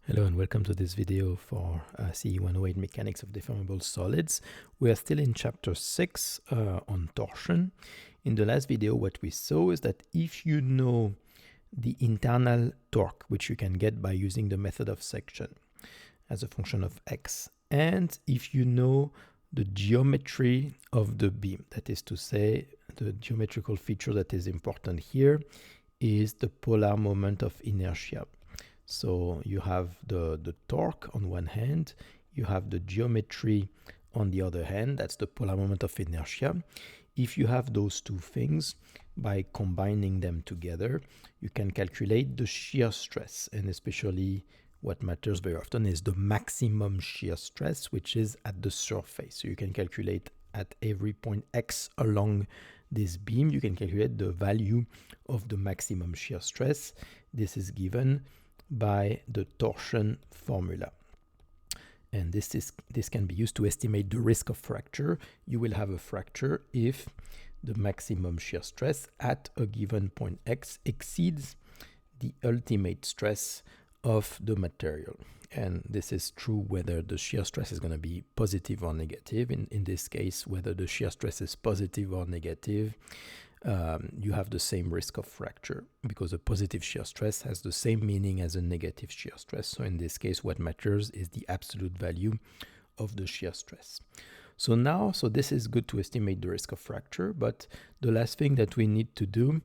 Hello and welcome to this video for CE 108 Mechanics of Deformable Solids. We are still in chapter 6 on torsion. In the last video what we saw is that if you know the internal torque, which you can get by using the method of section as a function of x, and if you know the geometry of the beam, that is to say the geometrical feature that is important here is the polar moment of inertia. So you have the torque on one hand, you have the geometry on the other hand, that's the polar moment of inertia. If you have those two things, by combining them together, you can calculate the shear stress, and especially what matters very often is the maximum shear stress, which is at the surface. So you can calculate at every point x along this beam, you can calculate the value of the maximum shear stress. This is given by the torsion formula, and this can be used to estimate the risk of fracture. You will have a fracture if the maximum shear stress at a given point x exceeds the ultimate stress of the material, and this is true whether the shear stress is going to be positive or negative. In this case, whether the shear stress is positive or negative, you have the same risk of fracture, because a positive shear stress has the same meaning as a negative shear stress. So in this case, what matters is the absolute value of the shear stress. So this is good to estimate the risk of fracture, but the last thing that we need to do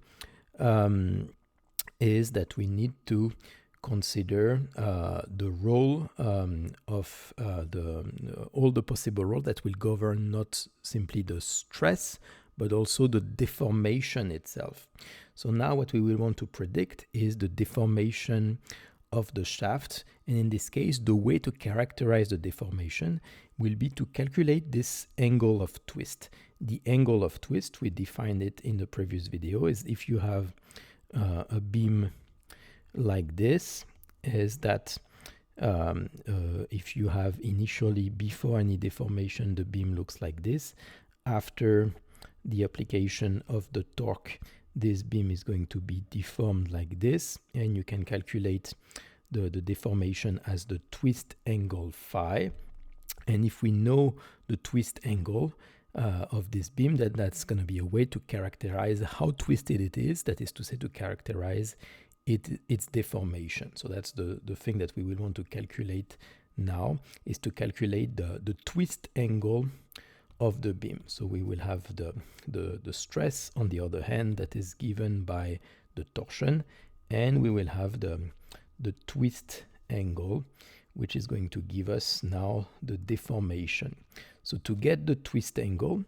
is that we need to consider the role of all the possible roles that will govern not simply the stress, but also the deformation itself. So now what we will want to predict is the deformation of the shaft, and in this case the way to characterize the deformation will be to calculate this angle of twist. The angle of twist, we defined it in the previous video, is if you have a beam like this, is that if you have initially, before any deformation, the beam looks like this. After the application of the torque, this beam is going to be deformed like this, and you can calculate the deformation as the twist angle phi. And if we know the twist angle of this beam, that's going to be a way to characterize how twisted it is, that is to say, to characterize its deformation. So that's the thing that we will want to calculate now, is to calculate the twist angle of the beam. So we will have the stress on the other hand that is given by the torsion, and we will have the twist angle, which is going to give us now the deformation. So to get the twist angle,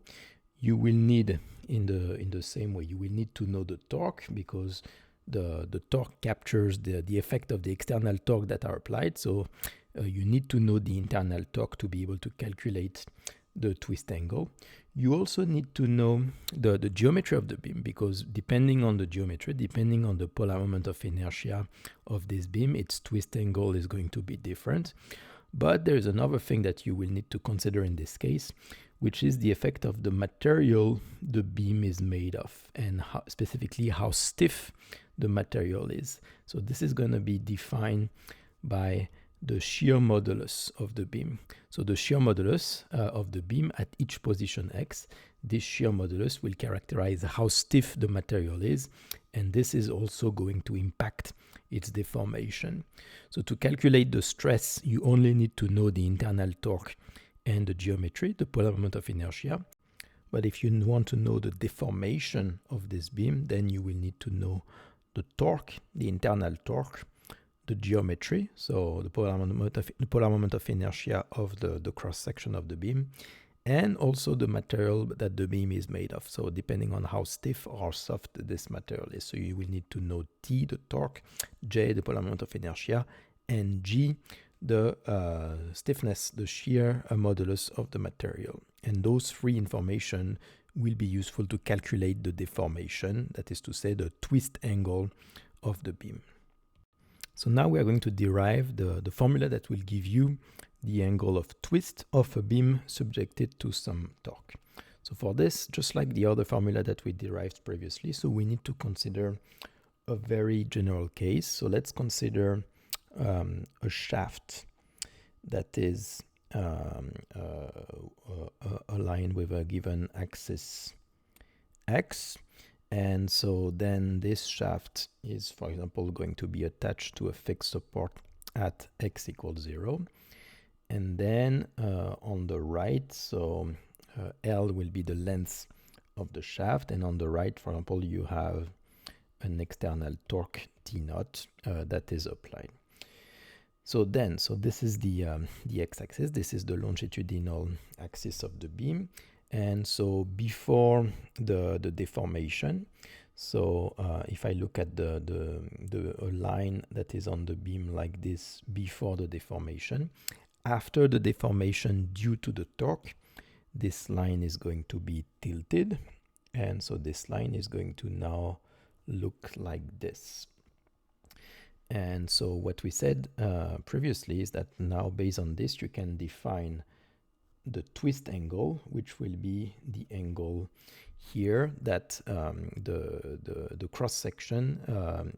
you will need, in the same way, you will need to know the torque, because the torque captures the effect of the external torque that are applied. So you need to know the internal torque to be able to calculate the twist angle. You also need to know the geometry of the beam, because depending on the geometry, depending on the polar moment of inertia of this beam, its twist angle is going to be different. But there is another thing that you will need to consider in this case, which is the effect of the material the beam is made of, and specifically how stiff the material is. So this is going to be defined by the shear modulus of the beam. So the shear modulus of the beam at each position x, this shear modulus will characterize how stiff the material is, and this is also going to impact its deformation. So to calculate the stress, you only need to know the internal torque and the geometry, the polar moment of inertia. But if you want to know the deformation of this beam, then you will need to know the torque, the internal torque, the geometry, so the polar moment of inertia of the cross section of the beam, and also the material that the beam is made of. So depending on how stiff or soft this material is, so you will need to know T, the torque, J, the polar moment of inertia, and G, the stiffness, the shear modulus of the material. And those three information will be useful to calculate the deformation, that is to say, the twist angle of the beam. So now we are going to derive the formula that will give you the angle of twist of a beam subjected to some torque. So for this, just like the other formula that we derived previously, so we need to consider a very general case. So let's consider a shaft that is aligned with a given axis x. And so then this shaft is, for example, going to be attached to a fixed support at x equals 0. And then on the right, so L will be the length of the shaft, and on the right, for example, you have an external torque T naught that is applied. So this is the x-axis, this is the longitudinal axis of the beam. And so before the deformation, so if I look at the line that is on the beam like this before the deformation, after the deformation due to the torque, this line is going to be tilted, and so this line is going to now look like this. And so what we said previously is that now based on this you can define the twist angle, which will be the angle here that the cross section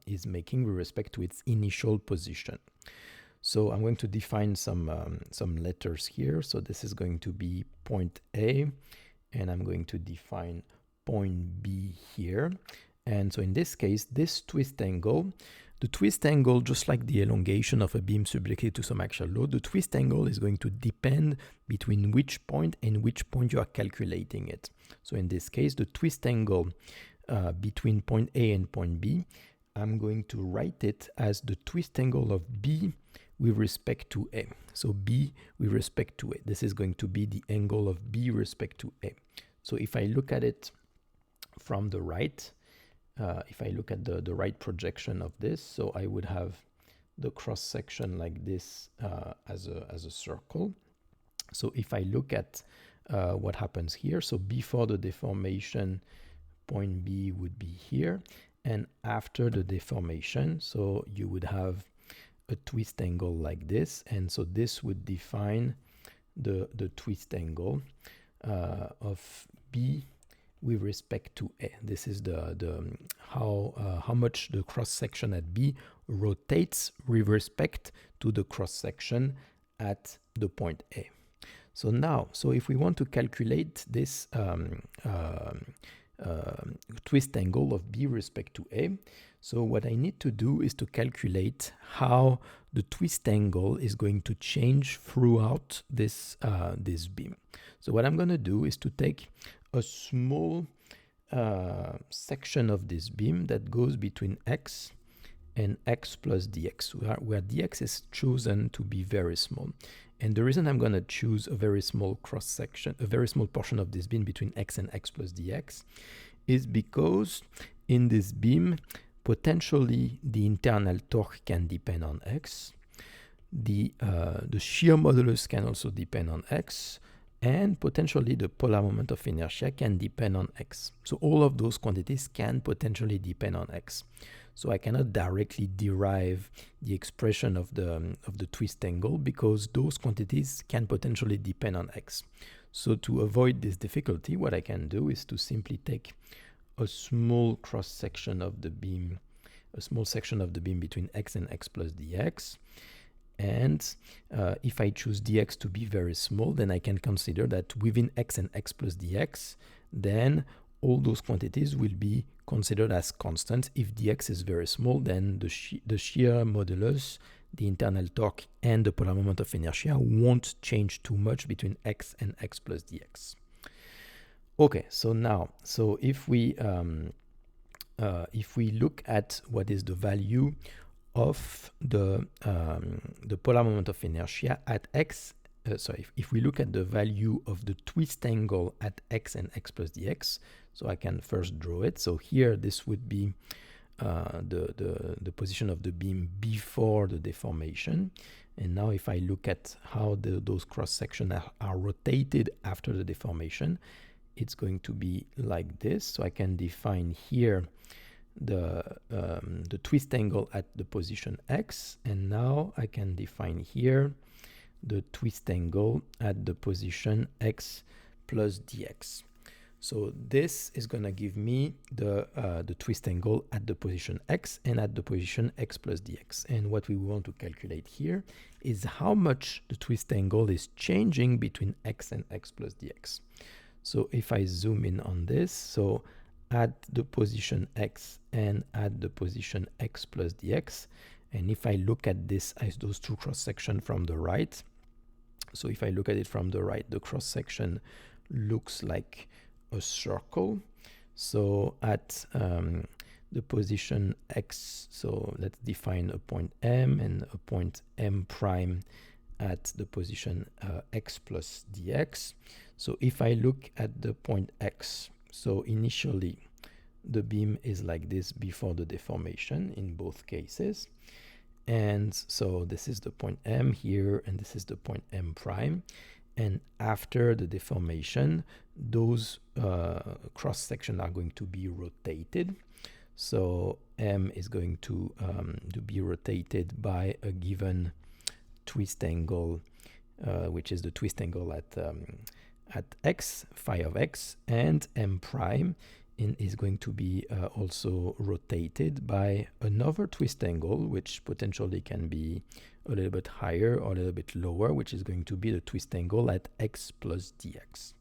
is making with respect to its initial position. So I'm going to define some letters here. So this is going to be point A, and I'm going to define point B here. And so in this case, this twist angle, the twist angle, just like the elongation of a beam subjected to some axial load, the twist angle is going to depend between which point and which point you are calculating it. So in this case, the twist angle between point A and point B, I'm going to write it as the twist angle of B with respect to A. So B with respect to A. This is going to be the angle of B with respect to A. So if I look at it from the right, if I look at the right projection of this, so I would have the cross section like this as a circle. So if I look at what happens here, so before the deformation, point B would be here, and after the deformation, so you would have a twist angle like this, and so this would define the twist angle of B with respect to A. This is how much the cross section at B rotates with respect to the cross section at the point A. So now, so if we want to calculate this twist angle of B with respect to A, so what I need to do is to calculate how the twist angle is going to change throughout this this beam. So what I'm going to do is to take a small section of this beam that goes between x and x plus dx, where dx is chosen to be very small. And the reason I'm going to choose a very small cross section, a very small portion of this beam between x and x plus dx, is because in this beam, potentially the internal torque can depend on x, the shear modulus can also depend on x, and potentially the polar moment of inertia can depend on x. So all of those quantities can potentially depend on x. So I cannot directly derive the expression of the twist angle because those quantities can potentially depend on x. So to avoid this difficulty, what I can do is to simply take a small cross section of the beam, a small section of the beam between x and x plus dx. And if I choose dx to be very small, then I can consider that within x and x plus dx, then all those quantities will be considered as constant. If dx is very small, then the shear modulus, the internal torque, and the polar moment of inertia won't change too much between x and x plus dx. Okay, so now, so if we look at what is the value of the polar moment of inertia at x, if we look at the value of the twist angle at x and x plus dx, so I can first draw it. So here this would be the position of the beam before the deformation. And now if I look at how those cross sections are rotated after the deformation, it's going to be like this. So I can define here the twist angle at the position x, and now I can define here the twist angle at the position x plus dx. So this is going to give me the twist angle at the position x and at the position x plus dx. And what we want to calculate here is how much the twist angle is changing between x and x plus dx. So if I zoom in on this, so at the position x and at the position x plus dx, and if I look at this as those two cross sections from the right, so if I look at it from the right, the cross section looks like a circle. So at the position x, so let's define a point M and a point M prime at the position x plus dx. So if I look at the point x, so initially the beam is like this before the deformation in both cases. And so this is the point M here, and this is the point M prime. And after the deformation, those cross sections are going to be rotated. So M is going to be rotated by a given twist angle, which is the twist angle at x, phi of x, and M prime is going to be also rotated by another twist angle, which potentially can be a little bit higher or a little bit lower, which is going to be the twist angle at x plus dx.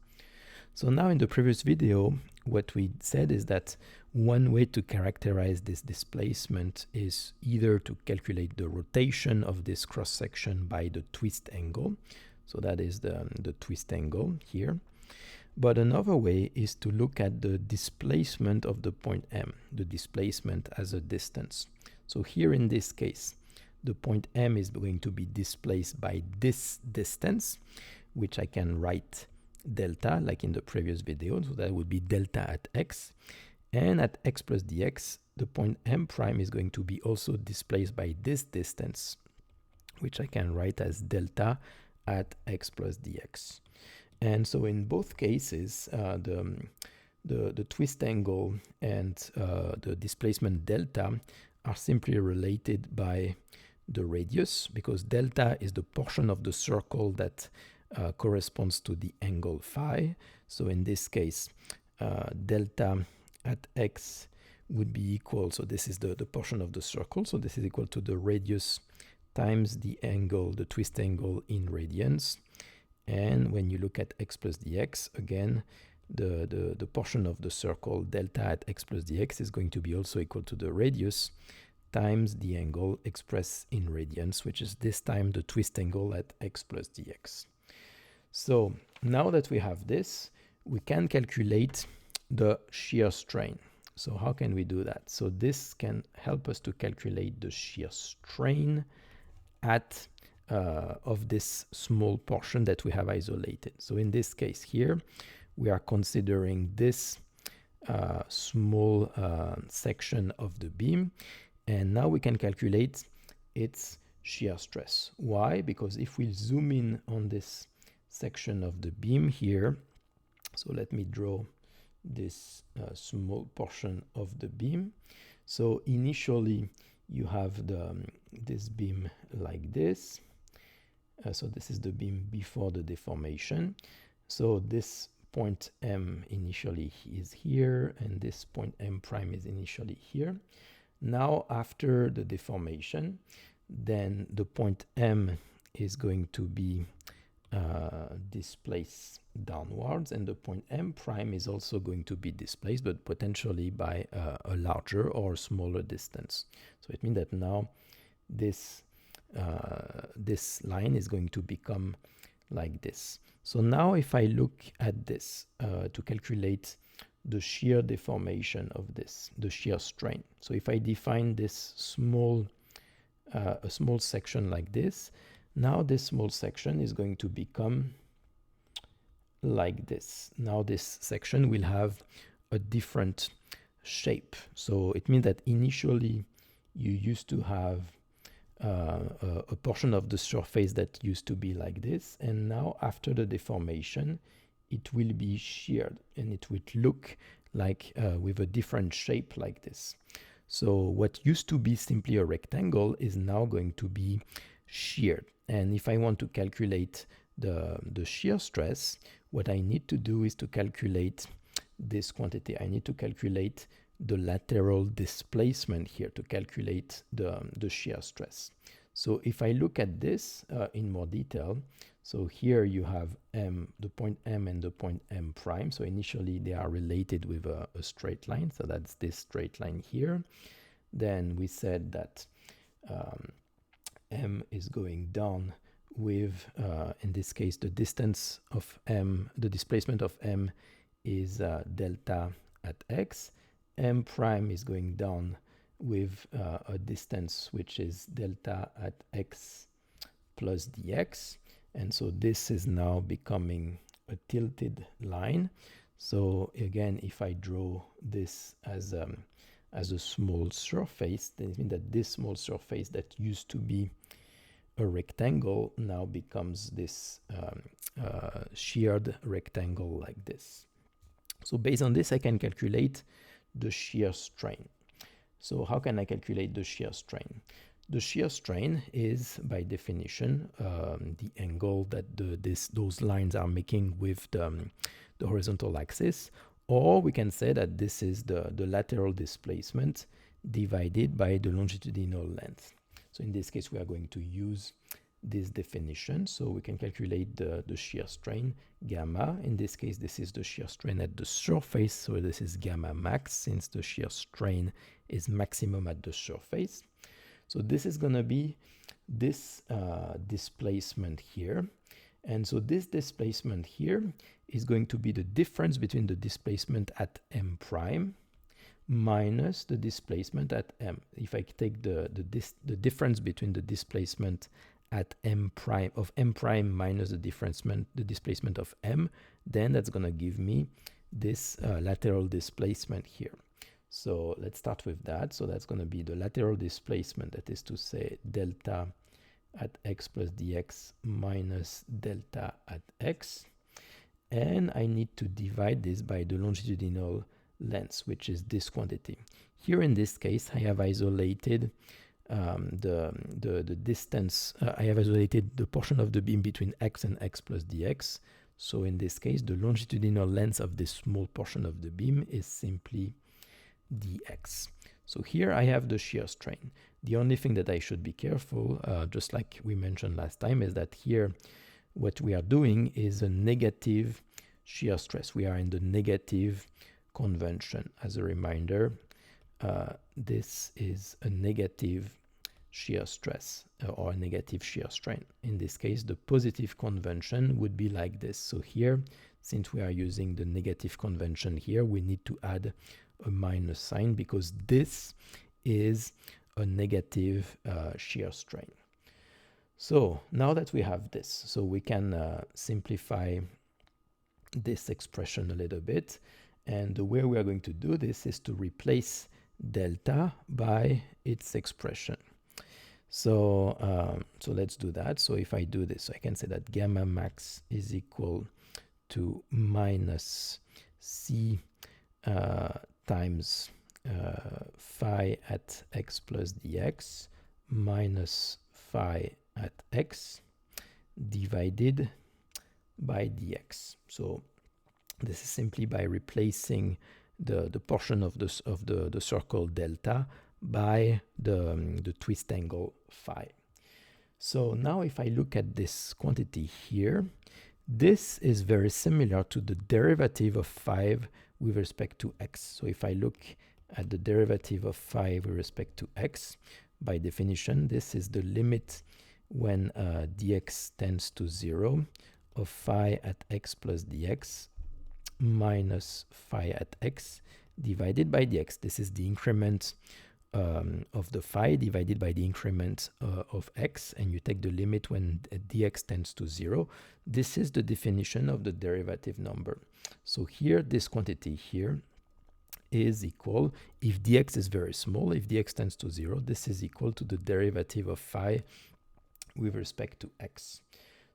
So now in the previous video, what we said is that one way to characterize this displacement is either to calculate the rotation of this cross section by the twist angle. So that is the twist angle here. But another way is to look at the displacement of the point M, the displacement as a distance. So here in this case, the point M is going to be displaced by this distance, which I can write delta like in the previous video. So that would be delta at x. And at x plus dx, the point M prime is going to be also displaced by this distance, which I can write as delta at x plus dx. And so in both cases, the twist angle and the displacement delta are simply related by the radius, because delta is the portion of the circle that corresponds to the angle phi. So in this case, delta at x would be equal, so this is the portion of the circle, so this is equal to the radius times the angle, the twist angle in radians. And when you look at x plus dx, again, the portion of the circle delta at x plus dx is going to be also equal to the radius times the angle expressed in radians, which is this time the twist angle at x plus dx. So now that we have this, we can calculate the shear strain. So how can we do that? So this can help us to calculate the shear strain at of this small portion that we have isolated. So in this case here, we are considering this small section of the beam, and now we can calculate its shear stress. Why? Because if we zoom in on this section of the beam here, so let me draw this small portion of the beam. So initially you have this beam like this. So this is the beam before the deformation. So this point M initially is here, and this point M prime is initially here. Now after the deformation, then the point M is going to be displaced downwards, and the point M prime is also going to be displaced, but potentially by a larger or smaller distance. So it means that now this line is going to become like this. So now if I look at this to calculate the shear deformation of this, the shear strain. So if I define this small, a small section like this, now this small section is going to become like this. Now this section will have a different shape. So it means that initially you used to have a portion of the surface that used to be like this, and now after the deformation it will be sheared, and it will look like with a different shape like this. So what used to be simply a rectangle is now going to be sheared. And if I want to calculate the shear stress, what I need to do is to calculate this quantity. I need to calculate the lateral displacement here to calculate the shear stress. So if I look at this in more detail, so here you have M, the point M and the point M prime. So initially they are related with a straight line. So that's this straight line here. Then we said that M is going down with, in this case, the distance of M, the displacement of M is delta at X. M prime is going down with a distance which is delta at X plus dx. And so this is now becoming a tilted line. So again, if I draw this as a small surface, then it means that this small surface that used to be a rectangle now becomes this sheared rectangle like this. So based on this, I can calculate the shear strain. So how can I calculate the shear strain? The shear strain is, by definition, the angle that those lines are making with the horizontal axis, or we can say that this is the lateral displacement divided by the longitudinal length. So in this case, we are going to use this definition. So we can calculate the shear strain gamma. In this case, this is the shear strain at the surface. So this is gamma max, since the shear strain is maximum at the surface. So this is going to be this displacement here. And so this displacement here is going to be the difference between the displacement at M prime minus the displacement at M. If I take the difference between the displacement at M prime minus the displacement of M, then that's going to give me this lateral displacement here. So let's start with that. So that's going to be the lateral displacement, that is to say delta at x plus dx minus delta at x. And I need to divide this by the longitudinal length, which is this quantity. Here in this case, I have isolated the distance. I have isolated the portion of the beam between x and x plus dx. So in this case, the longitudinal length of this small portion of the beam is simply dx. So here I have the shear strain. The only thing that I should be careful, just like we mentioned last time, is that here what we are doing is a negative shear stress. We are in the negative convention. As a reminder, this is a negative shear stress or a negative shear strain. In this case, the positive convention would be like this. So here, since we are using the negative convention here, we need to add a minus sign because this is a negative shear strain. So now that we have this, so we can simplify this expression a little bit. And the way we are going to do this is to replace delta by its expression. So, so let's do that. So if I do this, I can say that gamma max is equal to minus c times phi at x plus dx minus phi at x divided by dx. So this is simply by replacing the portion of the circle delta by the twist angle phi. So now if I look at this quantity here, this is very similar to the derivative of phi with respect to x. So if I look at the derivative of phi with respect to x, by definition, this is the limit when dx tends to 0 of phi at x plus dx minus phi at x divided by dx. This is the increment of the phi divided by the increment of x, and you take the limit when dx tends to 0. This is the definition of the derivative number. So here, this quantity here is equal, if dx is very small, if dx tends to 0, this is equal to the derivative of phi with respect to x.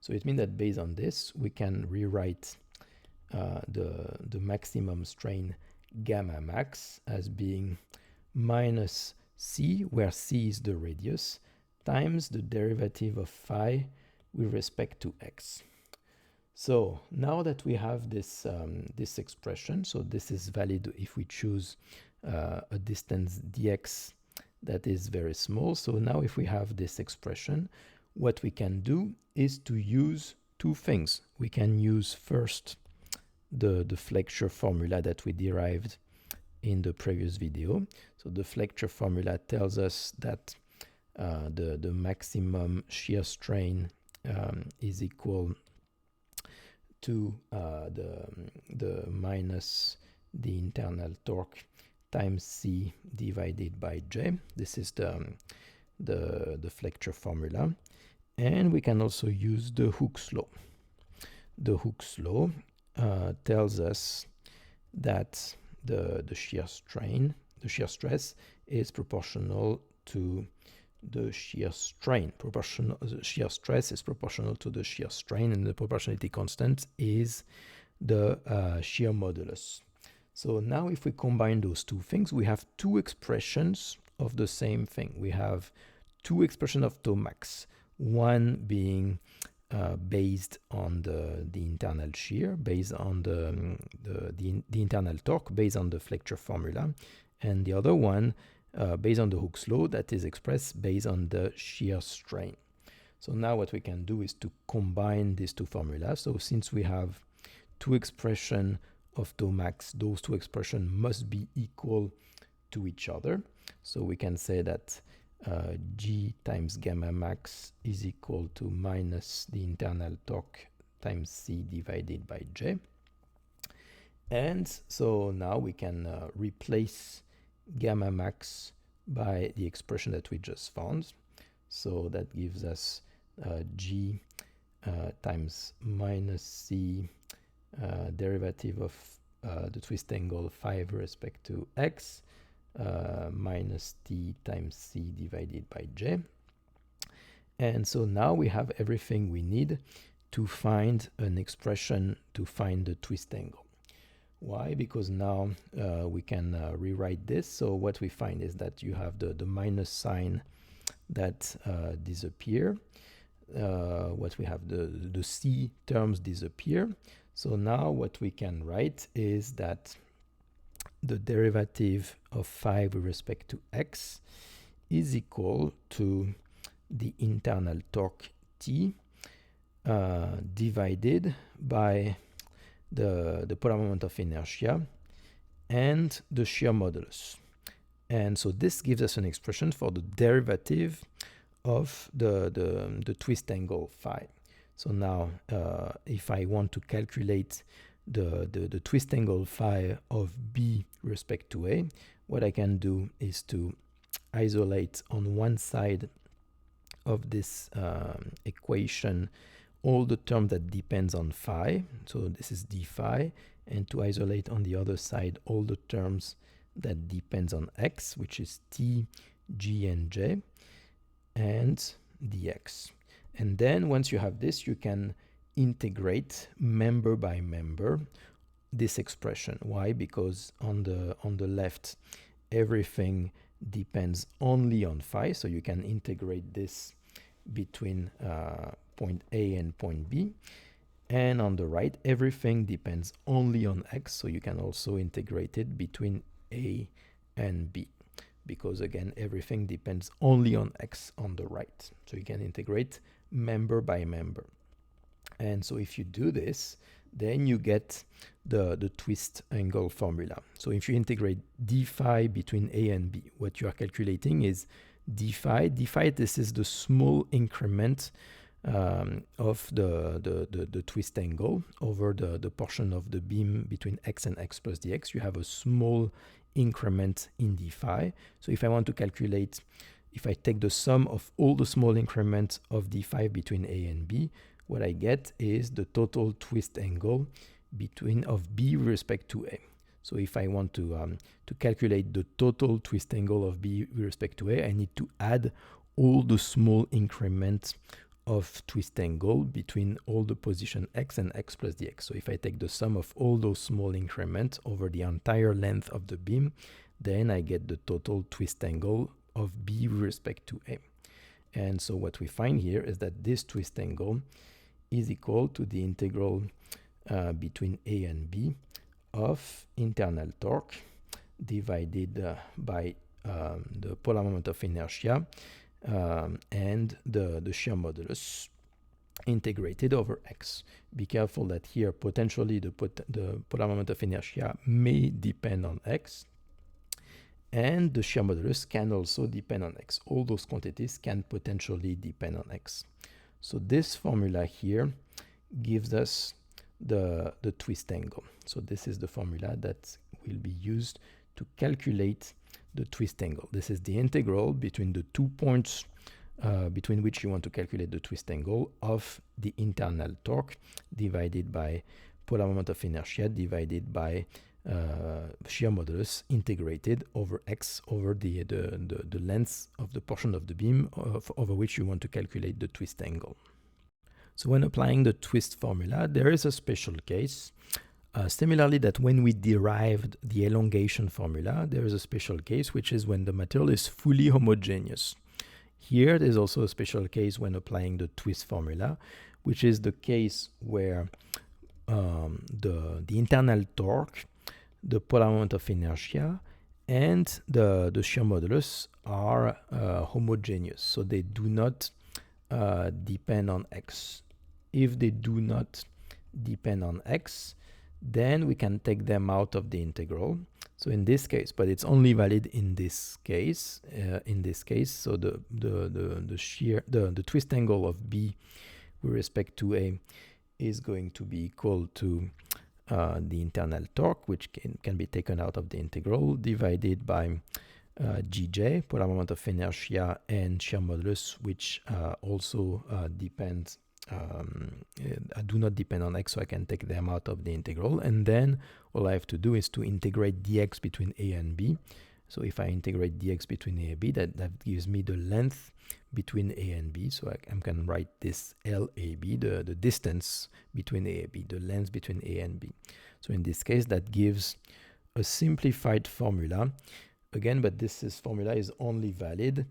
So it means that based on this, we can rewrite the maximum strain gamma max as being minus c, where c is the radius, times the derivative of phi with respect to x. So now that we have this, this expression, so this is valid if we choose a distance dx that is very small. So now if we have this expression, what we can do is to use two things. We can use first the flexure formula that we derived in the previous video. So the flexure formula tells us that the maximum shear strain is equal to the minus the internal torque times C divided by J. This is the flexure formula. And we can also use the Hooke's law. The Hooke's law tells us that the shear stress is proportional to the shear strain. Shear stress is proportional to the shear strain, and the proportionality constant is the shear modulus. So now if we combine those two things, we have two expressions of the same thing. We have two expressions of tau max, one being based on the internal shear, based on the internal torque, based on the flexure formula, and the other one based on the Hooke's law that is expressed based on the shear strain. So now what we can do is to combine these two formulas. So since we have two expressions of tau max, those two expressions must be equal to each other. So we can say that G times gamma max is equal to minus the internal torque times C divided by J. And so now we can replace gamma max by the expression that we just found. So that gives us G times minus C derivative of the twist angle phi with respect to x minus T times C divided by J. And so now we have everything we need to find an expression to find the twist angle. Why? Because now we can rewrite this. So what we find is that you have the minus sign that disappear. What we have, the C terms disappear. So now what we can write is that the derivative of phi with respect to x is equal to the internal torque T divided by the polar moment of inertia and the shear modulus. And so this gives us an expression for the derivative of the twist angle phi. So now if I want to calculate the twist angle phi of B with respect to A, what I can do is to isolate on one side of this equation all the term that depends on phi, so this is d phi, and to isolate on the other side all the terms that depends on x, which is t, g, and j, and dx. And then once you have this, you can integrate member by member this expression. Why? Because on the left, everything depends only on phi, so you can integrate this between point A and point B. And on the right, everything depends only on x, so you can also integrate it between A and B, because again, everything depends only on x on the right. So you can integrate member by member. And so if you do this, then you get the twist angle formula. So if you integrate d phi between A and B, what you are calculating is d phi. D phi, this is the small increment of the twist angle over the portion of the beam between x and x plus dx. You have a small increment in d phi. So if I want to calculate, if I take the sum of all the small increments of d phi between A and B, what I get is the total twist angle of B with respect to A. So if I want to calculate the total twist angle of B with respect to A, I need to add all the small increments of twist angle between all the position x and x plus dx. So if I take the sum of all those small increments over the entire length of the beam, then I get the total twist angle of B with respect to A. And so what we find here is that this twist angle is equal to the integral between A and B of internal torque divided by the polar moment of inertia and the shear modulus integrated over x. Be careful that here potentially the polar moment of inertia may depend on x, and the shear modulus can also depend on x. All those quantities can potentially depend on x. So this formula here gives us the twist angle. So this is the formula that will be used to calculate the twist angle. This is the integral between the 2 points between which you want to calculate the twist angle of the internal torque divided by polar moment of inertia divided by shear modulus integrated over x over the length of the portion of the beam over which you want to calculate the twist angle. So when applying the twist formula, there is a special case. Similarly, that when we derived the elongation formula, there is a special case, which is when the material is fully homogeneous. Here, there's also a special case when applying the twist formula, which is the case where the internal torque, the polar moment of inertia, and the shear modulus are homogeneous, so they do not depend on x. If they do not depend on x, then we can take them out of the integral. So in this case, but it's only valid in this case. So the twist angle of B with respect to A is going to be equal to the internal torque, which can be taken out of the integral, divided by Gj, polar moment of inertia, and shear modulus, which also depends. Do not depend on x, so I can take them out of the integral, and then all I have to do is to integrate dx between A and B. So if I integrate dx between A and B, that gives me the length between A and B. So I can write this LAB, the distance between A and B, the length between A and B. So in this case, that gives a simplified formula. Again, but this formula is only valid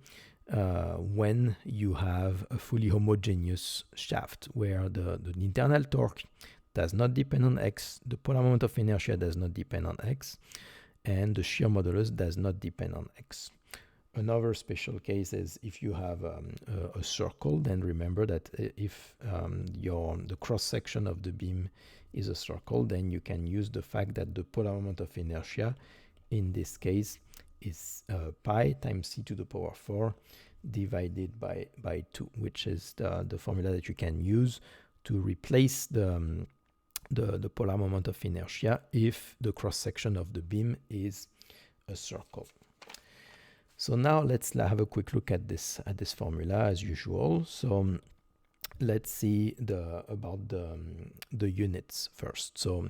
when you have a fully homogeneous shaft where the internal torque does not depend on x, the polar moment of inertia does not depend on x, and the shear modulus does not depend on x. Another special case is if you have a circle, then remember that if the cross section of the beam is a circle, then you can use the fact that the polar moment of inertia in this case is pi times c to the power 4 divided by 2, which is the formula that you can use to replace the polar moment of inertia if the cross section of the beam is a circle. So now let's have a quick look at this formula as usual. So let's see about the units first. So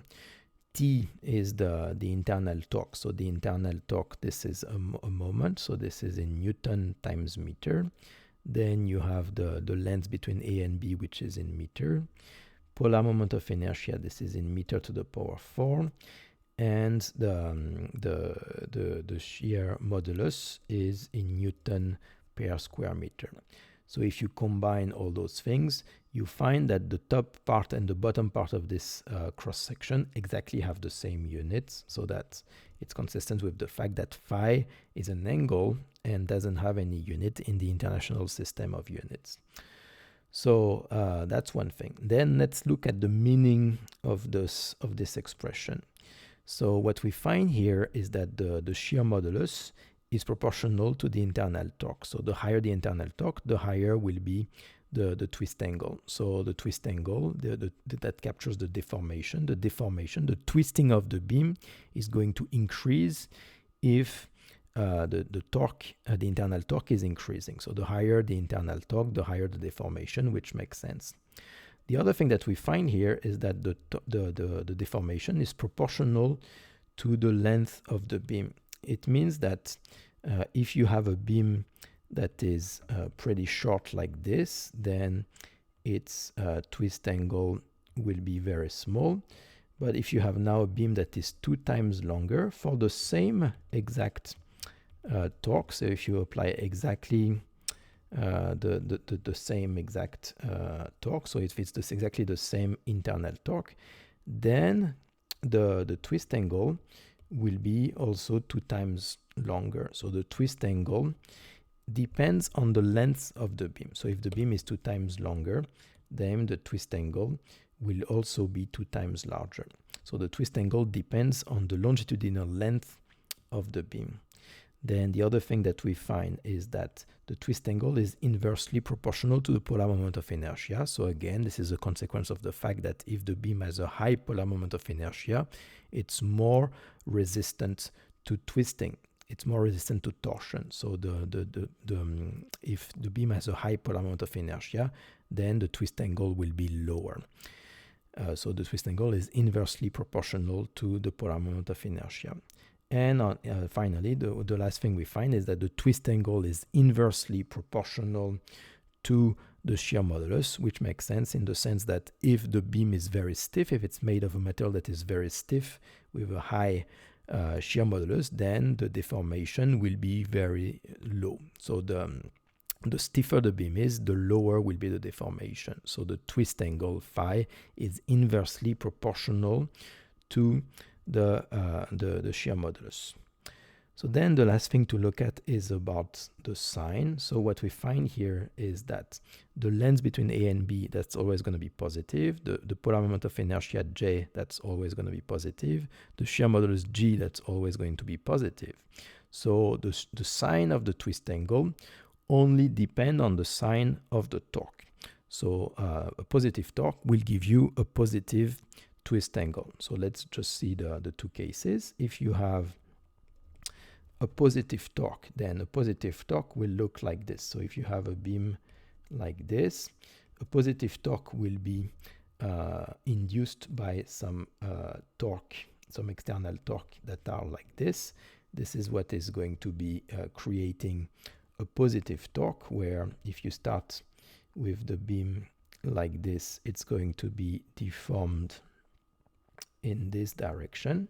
T is the internal torque. So the internal torque, this is a moment. So this is in Newton times meter. Then you have the length between A and B, which is in meter. Polar moment of inertia, this is in meter to the power 4. And the shear modulus is in Newton per square meter. So if you combine all those things, you find that the top part and the bottom part of this cross-section exactly have the same units, so that it's consistent with the fact that phi is an angle and doesn't have any unit in the international system of units. So that's one thing. Then let's look at the meaning of this expression. So what we find here is that the shear modulus is proportional to the internal torque. So the higher the internal torque, the higher will be the twist angle. So the twist angle that captures the deformation, the twisting of the beam is going to increase if the torque, the internal torque is increasing. So the higher the internal torque, the higher the deformation, which makes sense. The other thing that we find here is that the deformation is proportional to the length of the beam. It means that if you have a beam that is pretty short like this, then its twist angle will be very small. But if you have now a beam that is 2 times longer for the same exact torque, so if you apply exactly the same exact torque, so if it's exactly the same internal torque, then the twist angle will be also 2 times longer. So the twist angle depends on the length of the beam. So if the beam is 2 times longer, then the twist angle will also be 2 times larger. So the twist angle depends on the longitudinal length of the beam. Then the other thing that we find is that the twist angle is inversely proportional to the polar moment of inertia. So again, this is a consequence of the fact that if the beam has a high polar moment of inertia, it's more resistant to twisting. It's more resistant to torsion. So if the beam has a high polar moment of inertia, then the twist angle will be lower. So the twist angle is inversely proportional to the polar moment of inertia. And finally, the last thing we find is that the twist angle is inversely proportional to the shear modulus, which makes sense in the sense that if the beam is very stiff, if it's made of a material that is very stiff with a high shear modulus, then the deformation will be very low. So the stiffer the beam is, the lower will be the deformation. So the twist angle phi is inversely proportional to the shear modulus. So then the last thing to look at is about the sign. So what we find here is that the length between A and B, that's always going to be positive. The polar moment of inertia J, that's always going to be positive. The shear modulus G, that's always going to be positive. So the sign of the twist angle only depend on the sign of the torque. So a positive torque will give you a positive twist angle. So let's just see the two cases. If you have a positive torque, then a positive torque will look like this. So if you have a beam like this, a positive torque will be induced by some torque, some external torque that are like this. This is what is going to be creating a positive torque, where if you start with the beam like this, it's going to be deformed in this direction.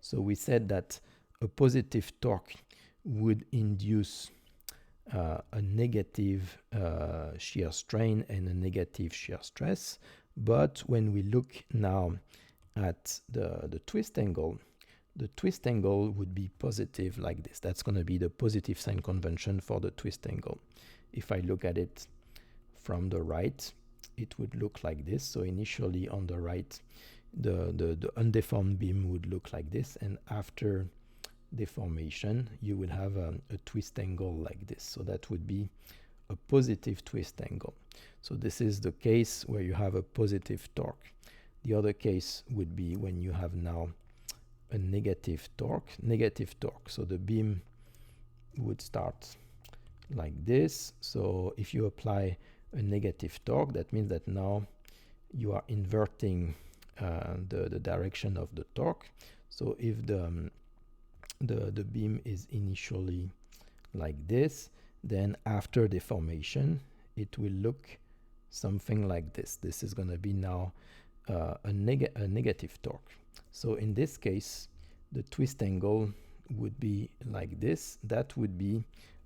So we said that a positive torque would induce a negative shear strain and a negative shear stress. But when we look now at the twist angle, the twist angle would be positive like this. That's going to be the positive sign convention for the twist angle. If I look at it from the right, it would look like this. So initially on the right, the undeformed beam would look like this, and after deformation you will have a twist angle like this. So that would be a positive twist angle. So this is the case where you have a positive torque. The other case would be when you have now a negative torque. So the beam would start like this. So if you apply a negative torque, that means that now you are inverting the direction of the torque. So if the beam is initially like this, then after deformation it will look something like this. This is going to be now a negative torque. So in this case, the twist angle would be like this. That would be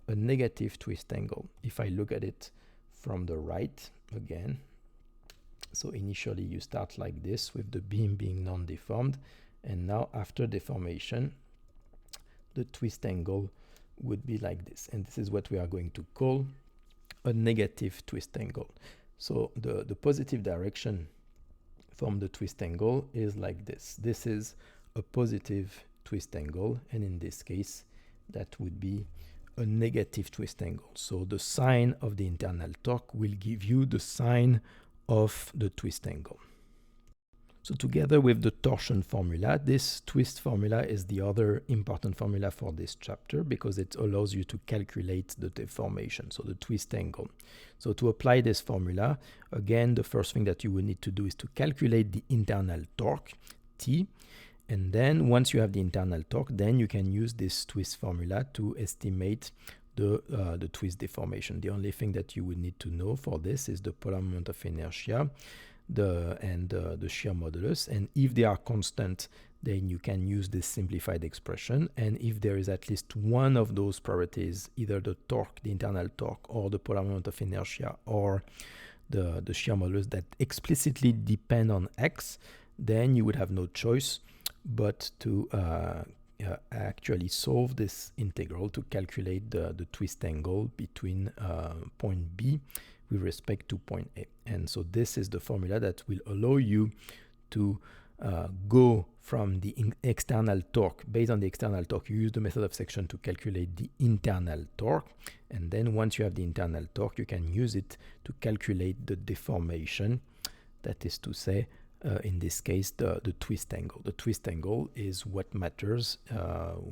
a negative twist angle. If I look at it from the right again, so initially you start like this with the beam being non-deformed, and now after deformation the twist angle would be like this, and this is what we are going to call a negative twist angle. So the positive direction from the twist angle is like this. This is a positive twist angle, and in this case that would be a negative twist angle. So the sign of the internal torque will give you the sign of the twist angle. So together with the torsion formula, this twist formula is the other important formula for this chapter, because it allows you to calculate the deformation, so the twist angle. So to apply this formula, again, the first thing that you will need to do is to calculate the internal torque, T, and then once you have the internal torque, then you can use this twist formula to estimate the twist deformation. The only thing that you would need to know for this is the polar moment of inertia, the shear modulus, and if they are constant, then you can use this simplified expression. And if there is at least one of those properties, either the torque, the internal torque, or the polar moment of inertia, or the shear modulus that explicitly depend on x, then you would have no choice but to actually solve this integral to calculate the twist angle between point B with respect to point A. And so this is the formula that will allow you to go from the external torque. Based on the external torque, you use the method of section to calculate the internal torque. And then once you have the internal torque, you can use it to calculate the deformation. That is to say, in this case, the twist angle. The twist angle is what matters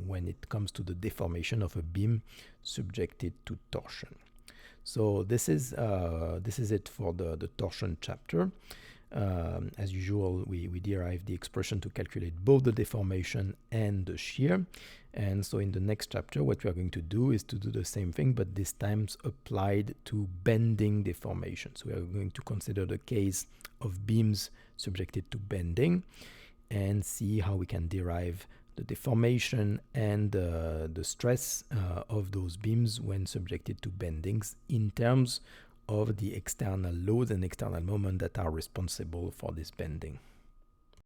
when it comes to the deformation of a beam subjected to torsion. So this is it for the torsion chapter. As usual, we derive the expression to calculate both the deformation and the shear. And so in the next chapter, what we are going to do is to do the same thing, but this time applied to bending deformation. So we are going to consider the case of beams subjected to bending and see how we can derive the deformation and the stress of those beams when subjected to bendings in terms of the external loads and external moment that are responsible for this bending.